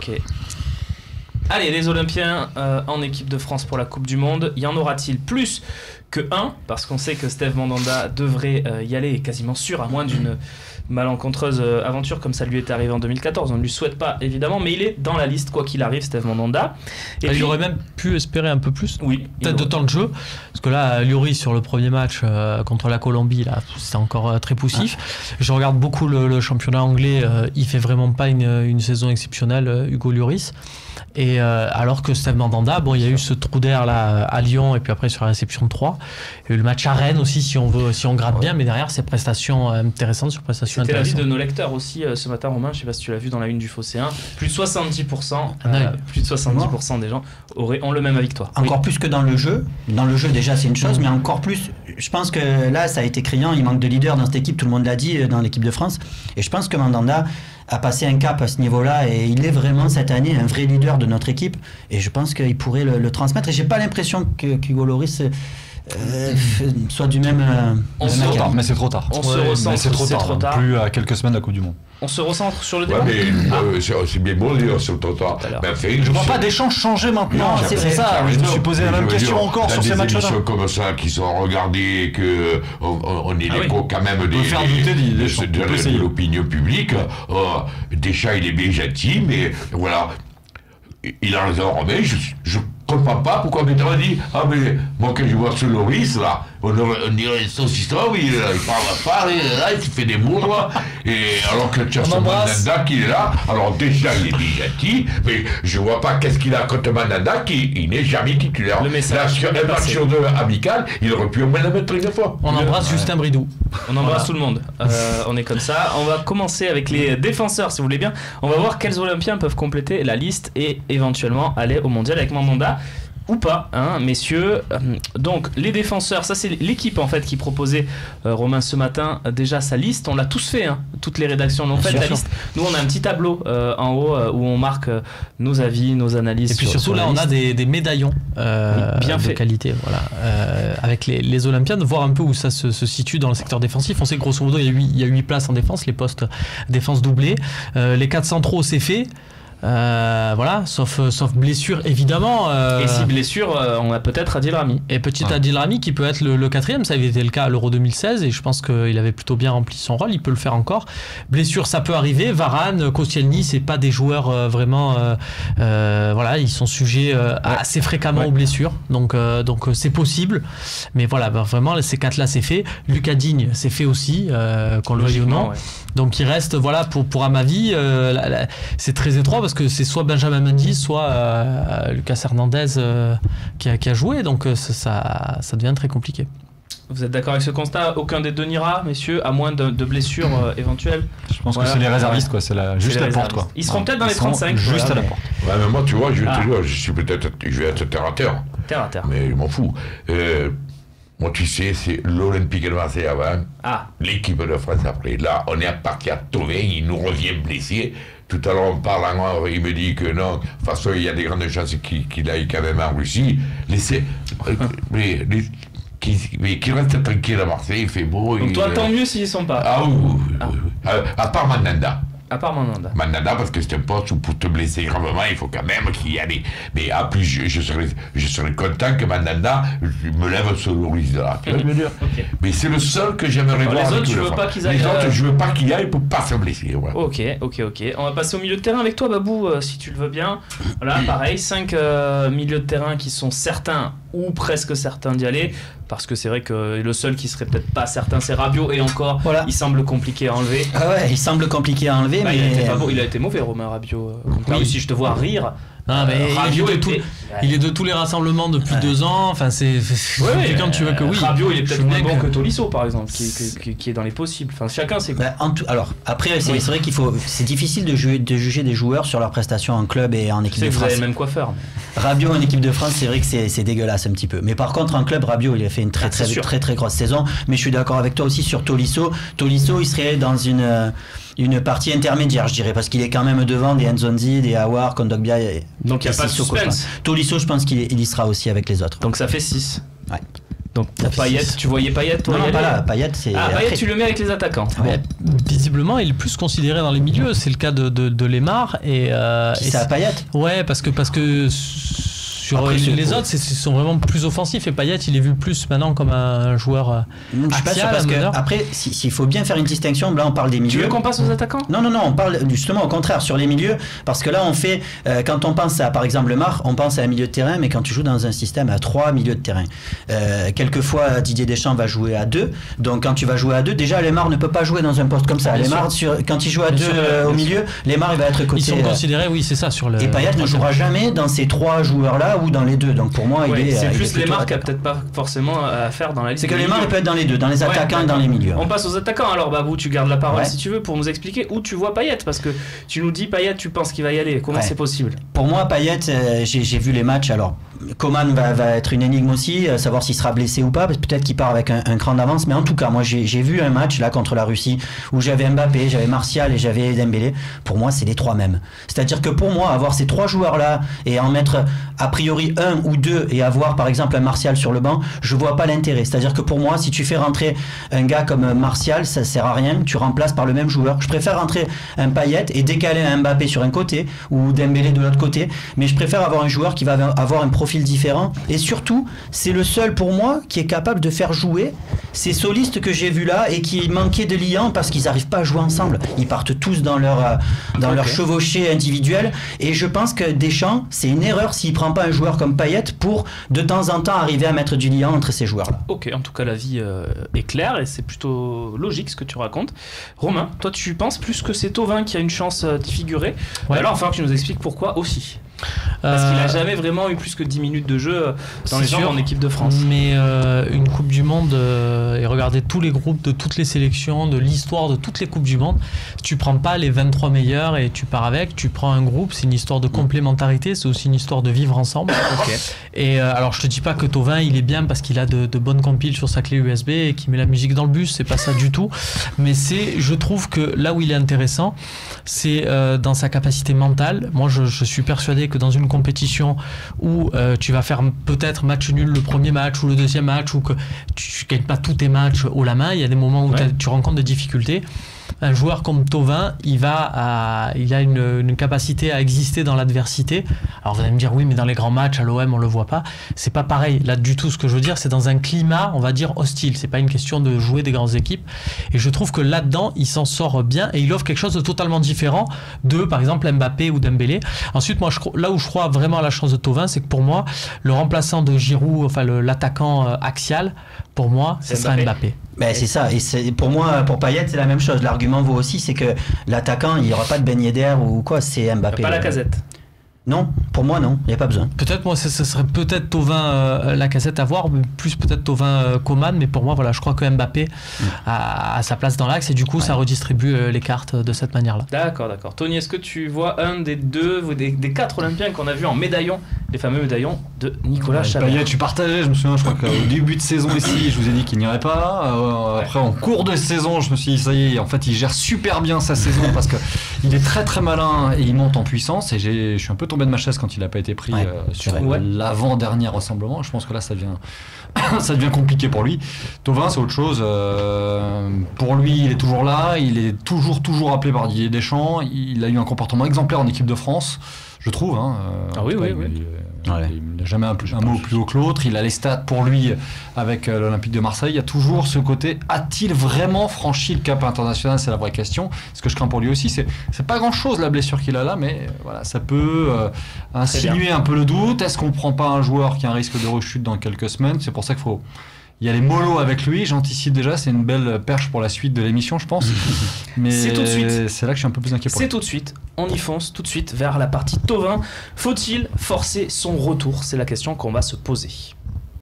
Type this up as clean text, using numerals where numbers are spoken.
Ok. Allez, les Olympiens en équipe de France pour la Coupe du Monde, y en aura-t-il plus que un? Parce qu'on sait que Steve Mandanda devrait y aller, quasiment sûr, à moins d'une malencontreuse aventure comme ça lui est arrivé en 2014. On ne lui souhaite pas, évidemment, mais il est dans la liste, quoi qu'il arrive, Steve Mandanda. Et puis, il aurait même pu espérer un peu plus, oui, peut-être de temps de jeu, parce que là, Lloris, sur le premier match contre la Colombie, là, c'est encore très poussif. Je regarde beaucoup le championnat anglais, il fait vraiment pas une saison exceptionnelle, Hugo Lloris. Et alors que Steve Mandanda, bon, il y a eu ce trou d'air là à Lyon et puis après sur la réception de 3. Il y a eu le match à Rennes aussi, si on gratte bien, mais derrière ces prestations intéressantes sur prestations intéressantes. C'était l'avis de nos lecteurs aussi ce matin, Romain. Je sais pas si tu l'as vu dans la une du Phocéen. Plus de 70%, plus de 70% des gens ont le même avis que toi. Encore plus que dans le jeu. Dans le jeu déjà c'est une chose, mais encore plus. Je pense que là ça a été criant. Il manque de leader dans cette équipe. Tout le monde l'a dit dans l'équipe de France. Et je pense que Mandanda a passé un cap à ce niveau-là et il est vraiment cette année un vrai leader de notre équipe et je pense qu'il pourrait le transmettre et j'ai pas l'impression qu'Hugo Lloris soit du même mais c'est trop tard. On se recentre, c'est trop tard. Plus à quelques semaines de la Coupe du Monde. On se recentre sur le débat. C'est bien beau de dire c'est trop tard. Je vois pas d'échange changer maintenant. C'est ça. Je me suis posé la même question encore sur ces matchs-là. Des émissions comme ça qui sont regardées et que on est l'écho quand même de l'opinion publique. Deschamps il est bien gentil, mais voilà, il a raison. Mais je comprends pas pourquoi on a dit mais moi quand je vois ce Lloris là on dirait saucisson, il parle pas, là il fait des mots là, et alors que tu as ce Mandanda qui est là, alors déjà il est bien gentil, mais je vois pas qu'est-ce qu'il a contre Mandanda qui n'est jamais titulaire. Le message là sur un match sur deux amical, il aurait pu au moins le mettre une fois. On embrasse Justin Bridou. On embrasse tout le monde. On est comme ça. On va commencer avec les défenseurs si vous voulez bien. On va voir quels Olympiens peuvent compléter la liste et éventuellement aller au mondial avec Mandanda. Ou pas, hein, messieurs. Donc, les défenseurs, ça c'est l'équipe en fait qui proposait Romain ce matin déjà sa liste. On l'a tous fait, hein. Toutes les rédactions l'ont fait la liste. Nous, on a un petit tableau en haut où on marque nos avis, nos analyses. Et puis surtout là, on a des médaillons bien de qualité, voilà, avec les Olympiens, de voir un peu où ça se situe dans le secteur défensif. On sait que grosso modo, il y a 8 places en défense, les postes défense doublés. Les 4 centraux, c'est fait. Voilà, sauf blessure évidemment. Et si blessure, on a peut-être Adil Rami. Et petit Adil Rami qui peut être le quatrième, ça avait été le cas à l'Euro 2016 et je pense qu'il avait plutôt bien rempli son rôle, il peut le faire encore. Blessure, ça peut arriver. Varane, Koscielny, c'est pas des joueurs vraiment. Voilà, ils sont sujets assez fréquemment aux blessures, donc c'est possible. Mais voilà, vraiment ces quatre-là, c'est fait. Lucas Digne, c'est fait aussi, qu'on le veuille ou non. Ouais. Donc il reste, voilà, pour à ma vie, c'est très étroit parce que c'est soit Benjamin Mendy, soit Lucas Hernandez qui a joué, donc ça devient très compliqué. Vous êtes d'accord avec ce constat? Aucun des deux n'ira, messieurs, à moins de blessures éventuelles? Je pense que c'est les réservistes, quoi. C'est juste la porte, quoi. Ils seront peut-être dans les 35. Juste à la porte. Ouais, mais moi, tu vois, je vais être terre à terre. Terre à terre. Mais je m'en fous. Moi, tu sais, c'est l'Olympique de Marseille avant, l'équipe de France après. Là, on est parti à Tovin, il nous revient blessé. Tout à l'heure, en parlant, il me dit que non, de toute façon, il y a des grandes chances qu'il aille quand même en Russie. Mais qu'il reste tranquille à Marseille, il fait beau. Donc toi, tant mieux s'ils ne sont pas. Ah oui. À part Mandanda. À part Mandanda. Mandanda, parce que c'est un poste où pour te blesser gravement, il faut quand même qu'il y ait. Mais en plus, je serais content que Mandanda me lève ce Lloris là. Tu vois ce que je veux dire? Mais c'est le seul que j'aimerais voir. Les autres, je veux pas qu'ils aillent. Les autres, je veux pas qu'ils aillent pour pas se blesser. Voilà. Ok. On va passer au milieu de terrain avec toi, Babou, si tu le veux bien. Voilà, pareil, 5 milieux de terrain qui sont certains ou presque certains d'y aller. Parce que c'est vrai que le seul qui serait peut-être pas certain, c'est Rabiot, et encore, il semble compliqué à enlever. Ah ouais, il semble compliqué à enlever, mais... Il a été mauvais, Romain Rabiot. Si je te vois rire... Non, mais Rabiot il est de tous les rassemblements depuis 2 ans. Enfin, c'est quand tu veux que oui. Rabiot, il est peut-être moins bon que Tolisso, par exemple, qui est dans les possibles. Enfin, chacun c'est. Alors après, c'est vrai c'est difficile de juger des joueurs sur leurs prestations en club et en équipe de France. Vous avez le même coiffeur. Rabiot en équipe de France, c'est vrai que c'est dégueulasse un petit peu. Mais par contre, en club, Rabiot, il a fait une très grosse saison. Mais je suis d'accord avec toi aussi sur Tolisso. Tolisso, il serait dans une partie intermédiaire, je dirais, parce qu'il est quand même devant des Nzonzi, des Aouar, Kondogbia. Donc il n'y a pas de suspense. Tolisso, je pense qu'il y sera aussi avec les autres. Donc ça fait 6. Ouais. Donc pour Payet, tu voyais Payet toi? Non, pas là. Payet, c'est. Ah, Payet, tu le mets avec les attaquants. Ouais. Visiblement, il est plus considéré dans les milieux. C'est le cas de Lemar et. C'est à Payet. Ouais, parce que sur après, les autres, ils sont vraiment plus offensifs. Et Payet, il est vu plus maintenant comme un joueur je suis pas sûr parce que après, s'il faut bien faire une distinction, là on parle des milieux. Tu veux qu'on passe aux attaquants? Non, on parle justement au contraire sur les milieux, parce que là on fait, quand on pense à par exemple Lemar, on pense à un milieu de terrain, mais quand tu joues dans un système à 3 milieux de terrain, quelquefois Didier Deschamps va jouer à 2, donc quand tu vas jouer à 2, déjà Lemar ne peut pas jouer dans un poste comme ça. Lemar, quand il joue à 2 au milieu, Lemar il va être côté. Ils sont considérés, oui, c'est ça sur le. Et Payet ne jouera jamais dans ces 3 joueurs-là ou dans les 2. Donc pour moi, c'est plus Lemar qui a peut-être pas forcément à faire dans la liste. C'est que Lemar il peut être dans les 2, dans les attaquants et dans les milieux. On passe aux attaquants. Alors Babou, tu gardes la parole si tu veux pour nous expliquer où tu vois Payet, parce que tu nous dis Payet, tu penses qu'il va y aller. Comment c'est possible? Pour moi, Payet, j'ai vu les matchs. Alors Coman va être une énigme aussi, savoir s'il sera blessé ou pas. Peut-être qu'il part avec un cran d'avance, mais en tout cas, moi j'ai vu un match là contre la Russie où j'avais Mbappé, j'avais Martial et j'avais Dembélé. Pour moi, c'est les 3 mêmes. C'est-à-dire que pour moi, avoir ces 3 joueurs là et en mettre a priori 1 ou 2 et avoir par exemple un Martial sur le banc, je vois pas l'intérêt. C'est-à-dire que pour moi, si tu fais rentrer un gars comme Martial, ça sert à rien, tu remplaces par le même joueur. Je préfère rentrer un Payet et décaler un Mbappé sur un côté ou Dembélé de l'autre côté, mais je préfère avoir un joueur qui va avoir un profil différent, et surtout c'est le seul pour moi qui est capable de faire jouer ces solistes que j'ai vus là et qui manquaient de liant parce qu'ils n'arrivent pas à jouer ensemble. Ils partent tous dans leur chevauchée individuelle, et je pense que Deschamps, c'est une erreur s'il prend pas un joueur comme Payet pour de temps en temps arriver à mettre du liant entre ces joueurs là. Ok, en tout cas la vie est claire et c'est plutôt logique ce que tu racontes. Romain, toi tu penses plus que c'est Thauvin qui a une chance d'y figurer? Alors il va falloir que tu nous expliques pourquoi aussi. Parce qu'il n'a jamais vraiment eu plus que 10 minutes de jeu dans les jambes en équipe de France. Mais une Coupe du Monde, et regardez tous les groupes de toutes les sélections, de l'histoire de toutes les Coupes du Monde, tu prends pas les 23 meilleurs et tu pars avec, tu prends un groupe, c'est une histoire de complémentarité, c'est aussi une histoire de vivre ensemble. Et alors je te dis pas que Thauvin il est bien parce qu'il a de bonnes compiles sur sa clé USB et qu'il met la musique dans le bus, c'est pas ça du tout, mais je trouve que là où il est intéressant, c'est dans sa capacité mentale. Moi je suis persuadé que dans une compétition où tu vas faire peut-être match nul le premier match ou le deuxième match, ou que tu gagnes pas tous tes matchs haut la main, il y a des moments où tu rencontres des difficultés. Un joueur comme Thauvin, il a une capacité à exister dans l'adversité. Alors vous allez me dire oui, mais dans les grands matchs à l'OM on le voit pas. C'est pas pareil là du tout. Ce que je veux dire, c'est dans un climat, on va dire hostile. C'est pas une question de jouer des grandes équipes. Et je trouve que là-dedans, il s'en sort bien et il offre quelque chose de totalement différent de, par exemple, Mbappé ou Dembélé. Ensuite, moi, là où je crois vraiment à la chance de Thauvin, c'est que pour moi, le remplaçant de Giroud, enfin l'attaquant axial, pour moi, ce sera Mbappé. Ben, c'est ça, et pour moi, pour Payet, c'est la même chose. L'argument vaut aussi, c'est que l'attaquant, il n'y aura pas de Ben Yedder ou quoi, c'est Mbappé. Pas Lacazette. Non, pour moi non, il n'y a pas besoin. Peut-être moi ce serait peut-être Thauvin Lacazette à voir, mais plus peut-être Thauvin Coman, mais pour moi voilà, je crois que Mbappé a sa place dans l'axe et du coup ça redistribue les cartes de cette manière-là. D'accord. Tony, est-ce que tu vois un des 4 Olympiens qu'on a vu en médaillon, les fameux médaillons de Nicolas Chabert? Payet, tu partageais, je me souviens, je crois qu'au début de saison ici, je vous ai dit qu'il n'y aurait pas. Après en cours de saison, je me suis dit ça y est, en fait il gère super bien sa saison parce que il est très très malin et il monte en puissance, et je suis un peu tombé de ma chaise quand il n'a pas été pris sur l'avant-dernier rassemblement. Je pense que là ça devient compliqué pour lui. Thauvin c'est autre chose, pour lui il est toujours là, il est toujours appelé par Didier Deschamps, il a eu un comportement exemplaire en équipe de France, je trouve. Oui. Il n'a jamais un mot plus haut que l'autre, il a les stats pour lui avec l'Olympique de Marseille. Il y a toujours ce côté, a-t-il vraiment franchi le cap international? C'est la vraie question. Ce que je crains pour lui aussi, c'est pas grand chose la blessure qu'il a là, mais voilà, ça peut insinuer un peu le doute. Est-ce qu'on prend pas un joueur qui a un risque de rechute dans quelques semaines? C'est pour ça qu'il faut y aller mollo avec lui. J'anticipe déjà, c'est une belle perche pour la suite de l'émission, je pense. Mais c'est tout de suite. C'est là que je suis un peu plus inquiet pour lui. C'est tout de suite. On y fonce tout de suite vers la partie Thauvin. Faut-il forcer son retour? C'est la question qu'on va se poser.